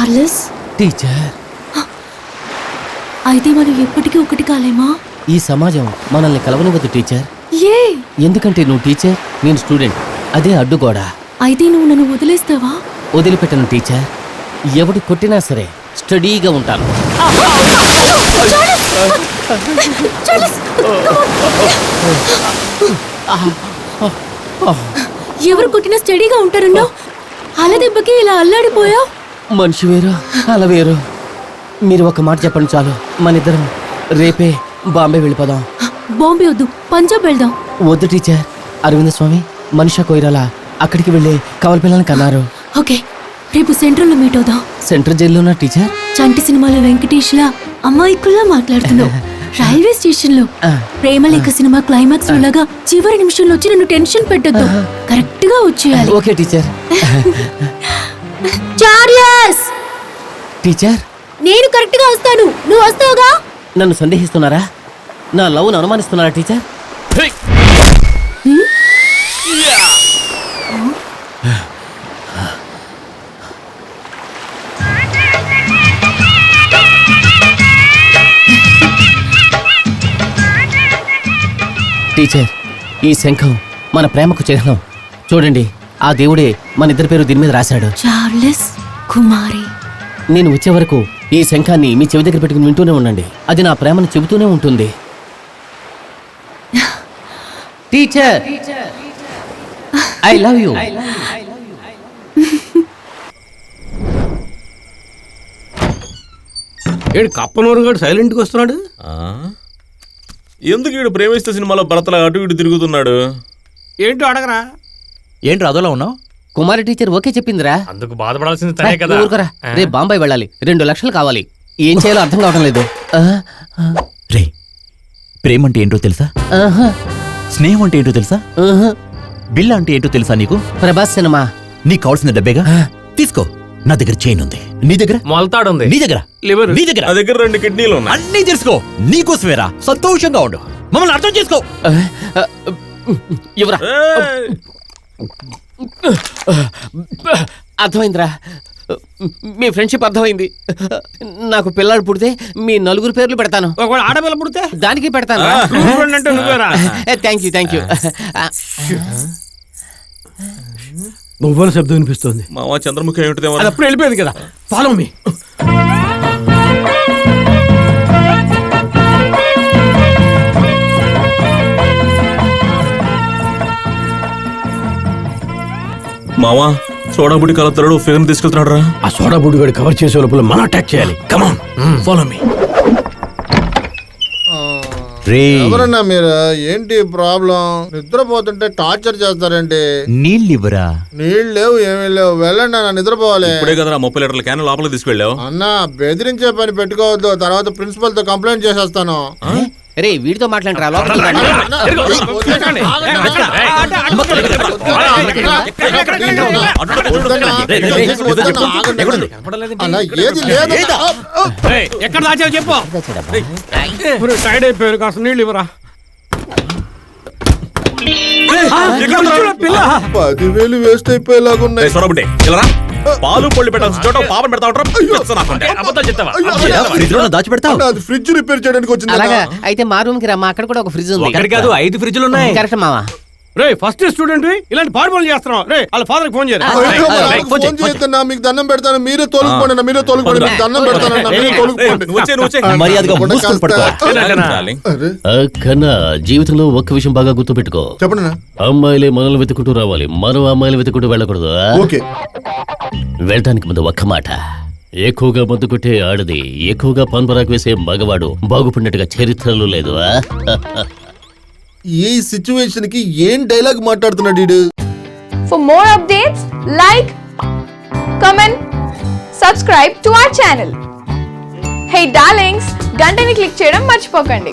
Charles teacher, అయితే మనం ఎప్పటికీ ఒకటి కాలేమా? ఈ సమాజం మనల్ని కలవనివ్వదు టీచర్. ఏ ఎందుకంటే నువ్వు టీచర్, నేను స్టూడెంట్. అదే అడ్డుగోడా. అయితే నువ్వు నన్ను వదిలేస్తావా? వదిలిపెట్టను టీచర్. ఎవడు కొట్టినా సరే స్టడీగా ఉంటాను. ఎవరు కొట్టినా స్టడీగా ఉంటారన్నా? అల దెబ్బకి ఇలా అల్లాడిపోయావు. మనిషి వేరు, అలా వేరు. మీరు ఒక మాట చెప్పండి చాలు. మనిద్దరం రేపే బాంబే వెళ్ళిపోదాం. బాంబే వద్దు, పంజాబ్ వెళ్దాం. వద్దు టీచర్. అరవింద స్వామి, మనిషా కొయిరాలా అక్కడికి వెళ్ళి కవల పిల్లల్ని కన్నారు. ఓకే, రేపు సెంట్రల్ లో మీట్ అవుదాం. Central జైల్లోనా teacher? చంటి సినిమాలో వెంకటేష్ లా అమ్మాయికుల్లా మాట్లాడుతున్నావు. రైల్వే స్టేషన్ లో ప్రేమలేఖ సినిమా క్లైమాక్స్ లాగా చివరి నిమిషంలో వచ్చి నన్ను టెన్షన్ పెట్టద్దు. కరెక్ట్ గా వచ్చేయాలి. Okay teacher. చార్లెస్, టీచర్, నేను కరెక్ట్ గా వస్తాను, నువ్వు వస్తావుగా? నన్ను సందేహిస్తున్నారా? నా లవ్ను అనుమానిస్తున్నారా టీచర్? టీచర్, ఈ శంఖం మన ప్రేమకు చిహ్నం. చూడండి, ఆ దేవుడే మన ఇద్దరి పేరు దీని మీద రాశాడు. చార్లెస్ కుమారి. నేను వచ్చే వరకు ఈ శంఖాన్ని మీ చెవి దగ్గర పెట్టుకుని వింటూనే ఉండండి. అది నా ప్రేమను చెబుతూనే ఉంటుంది. Teacher, I love you. ఏడు కప్పనూరు గారు సైలెంట్గా వస్తున్నాడు. ఎందుకు వీడు ప్రేమిస్తే సినిమాలో భరతలా అటు ఇటు తిరుగుతున్నాడు? ఏంటో అడగరా. ఏంట్రా అదోలా ఉన్నావు? కుమారి టీచర్ ఓకే చెప్పిందిరా. అందుకు బాధపడాల్సింది తనే కదా. ఊరుకోరా. రేపు బాంబాయి వెళ్ళాలి. 2 లక్షలు కావాలి. ఏం చేయాలో అర్థం కావడం లేదు. రే, ప్రేమ అంటే ఏంటో తెలుసా? స్నేహం అంటే ఏంటో తెలుసా? బిల్ల అంటే ఏంటో తెలుసా నీకు? ప్రభాస్ సినిమా. నీకు కావాల్సిన డబ్బేగా తీసుకో. నా దగ్గర చైన్ ఉంది, నీ దగ్గర మొలతాడుంది, నీ దగ్గర లివర్, నీ దగ్గర నా దగ్గర 2 కిడ్నీలు ఉన్నాయి. అన్నీ తెలుసుకో. నీకోసమేరా. సంతోషంగా ఉండు. మమ్మల్ని అర్థం చేసుకో. ఎవరా? అర్థమైందిరా. మీ ఫ్రెండ్షిప్ అర్థమైంది. నాకు పిల్లాడు పుడితే మీ 4 పేర్లు పెడతాను. ఒకవేళ ఆడపిల్ల పుడితే దానికి పెడతాను. Thank you. నువ్వుల శబ్దం వినిపిస్తుంది. మావా చంద్రముఖి ఏమిటిదేమో. అది అప్పుడు వెళ్ళిపోయింది కదా. Follow me. మావా సోడాబుడి కలుపుతాడు, ఫిల్మ్ తీసుకెళ్తున్నాడు రా. ఆ సోడా బుడ్డి గడి కవర్ చేసే లోపల మనం అటాక్ చేయాలి. కమాన్, ఫాలో మీ. ఎవరన్నా మీరు? ఏంటి ప్రాబ్లం? నిద్రపోతుంటే టార్చర్ చేస్తారండి. నీళ్ళు ఇవ్వరా? నీళ్ళు లేవు, ఏమీ లేవు. వెళ్ళండి అన్న, నిద్రపోవాలి. ఇప్పుడే కదా 30 లీటర్ల క్యాన్ లోపలికి తీసుకెళ్ళావు. అన్న, బెదిరించే పని పెట్టుకోవద్దు. తర్వాత ప్రిన్సిపల్ తో కంప్లైంట్ చేసేస్తాను. రే, వీడితో మాట్లాడరా. ఎక్కడ దాచావు చెప్పు. టైడ్ అయిపోయారు, కాస్త నీళ్ళు ఇవ్వరా. 10,000 వేస్ట్ అయిపోయేలాగున్నాయి. సోడాబుడ్డి ఇలా పాలు పళ్ళు పెట్టాల్సిన చోట పాపం పెడతావు. దాచిపెడతావు. అది ఫ్రిడ్జ్ రిపేర్ చేయడానికి వచ్చింది. అలాగా అయితే మా రూమ్ కి రా. మా అక్కడ కూడా ఒక ఫ్రిడ్జ్ ఉంది. కాదు, 5 ఫ్రిడ్జ్లు ఉన్నాయి. కరెక్ట్ మావా. రే, ఫస్ట్ స్టూడెంట్ ఇలాంటి పాడుపనులు చేస్తున్నావు. రే, వాళ్ళ ఫాదర్ ఫోన్ చేయరా. ఫోన్ చేయొద్దన్నా, మీకు దండం పెడతాను. మీరే తోలుకుపోండి, మీరే తోలుకోండి. మీకు దండం పెడతానన్నా, మీరే తోలుకుపోండి. మర్యాదగా మూసుకొని పడుకో. కన్నా జీవితంలో ఒక్క విషయం బాగా గుర్తుపెట్టుకో. చెప్పండి. అమ్మాయిలే మనల్ని వెతుకుంటూ రావాలి, మనం అమ్మాయిలు వెతుకుంటూ వెళ్ళకూడదు. ఓకే. వెళ్ళటానికి ముందు ఒక్క మాట. ఎక్కువగా మందు కొట్టే ఆడది, ఎక్కువగా పన్పరాకు వేసే మగవాడు బాగుపడినట్టుగా చరిత్రలో లేదు. ఈ సిచ్యువేషన్ కి ఏం డైలాగ్ మాట్లాడుతున్నాడు వీడు? For more updates, like, comment, subscribe to our channel. Hey darlings, గంటని click చేయడం మర్చిపోకండి.